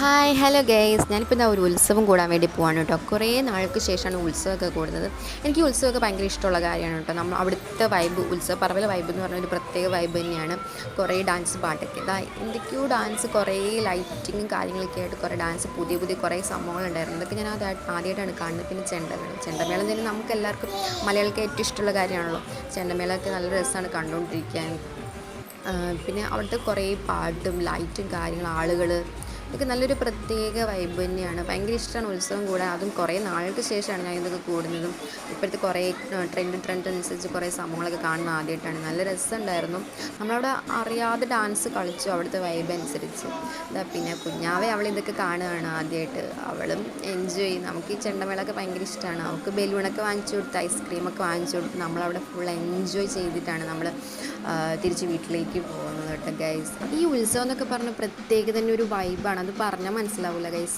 Hi hello guys, ഞാനിപ്പോൾ ഇതാ ഒരു ഉത്സവം കൂടാൻ വേണ്ടി പോവാണ് കേട്ടോ. കുറേ നാൾക്ക് ശേഷമാണ് ഉത്സവമൊക്കെ കൂടുന്നത്. എനിക്ക് ഈ ഉത്സവമൊക്കെ ഭയങ്കര ഇഷ്ടമുള്ള കാര്യമാണ് കേട്ടോ. നമ്മൾ അവിടുത്തെ വൈബ്, ഉത്സവപ്പറമ്പിലെ വൈബ് എന്ന് പറഞ്ഞാൽ ഒരു പ്രത്യേക വൈബ് തന്നെയാണ്. കുറേ ഡാൻസ് പാട്ടൊക്കെ ഇതാ എന്തൊക്കെയോ ഡാൻസ്, കുറേ ലൈറ്റിങ്ങും കാര്യങ്ങളൊക്കെ ആയിട്ട് കുറേ ഡാൻസ്, പുതിയ പുതിയ കുറേ സംഭവങ്ങളുണ്ടായിരുന്നു. ഇതൊക്കെ ഞാൻ ആദ്യമായിട്ടാണ് കാണുന്നത്. പിന്നെ ചെണ്ടമേളം തന്നെ നമുക്ക് എല്ലാവർക്കും മലയാളിക്ക് ഏറ്റവും ഇഷ്ടമുള്ള കാര്യമാണല്ലോ. ചെണ്ടമേളമൊക്കെ നല്ല രസമാണ് കണ്ടുകൊണ്ടിരിക്കാൻ. പിന്നെ അവിടുത്തെ കുറേ പാട്ടും ലൈറ്റും കാര്യങ്ങളും ആളുകൾ ഇതൊക്കെ നല്ലൊരു പ്രത്യേക വൈബ് തന്നെയാണ്. ഭയങ്കര ഇഷ്ടമാണ് ഉത്സവം കൂടാൻ. അതും കുറേ നാളുകൾക്ക് ശേഷമാണ് ഞാൻ ഇതൊക്കെ കൂടുന്നതും. ഇപ്പോഴത്തെ കുറേ ട്രെൻഡ് അനുസരിച്ച് കുറേ സംഭവങ്ങളൊക്കെ കാണുന്നത് ആദ്യമായിട്ടാണ്. നല്ല രസമുണ്ടായിരുന്നു. നമ്മളവിടെ അറിയാതെ ഡാൻസ് കളിച്ചു അവിടുത്തെ വൈബ് അനുസരിച്ച്. പിന്നെ കുഞ്ഞാവെ അവളിതൊക്കെ കാണുകയാണ് ആദ്യമായിട്ട്. അവളും എൻജോയ് ചെയ്യും. നമുക്ക് ഈ ചെണ്ടമേളമൊക്കെ ഭയങ്കര ഇഷ്ടമാണ്. അവൾക്ക് ബലൂണൊക്കെ വാങ്ങിച്ചു കൊടുത്ത്, ഐസ്ക്രീമൊക്കെ വാങ്ങിച്ചു കൊടുത്ത് നമ്മളവിടെ ഫുൾ എൻജോയ് ചെയ്തിട്ടാണ് നമ്മൾ തിരിച്ച് വീട്ടിലേക്ക് പോകുന്നത് കേട്ടോ ഗൈസ്. ഈ ഉത്സവം എന്നൊക്കെ പറഞ്ഞാൽ പ്രത്യേക തന്നെ ഒരു വൈബാണ്. അത് പറഞ്ഞാൽ മനസ്സിലാവില്ല ഗൈസ്.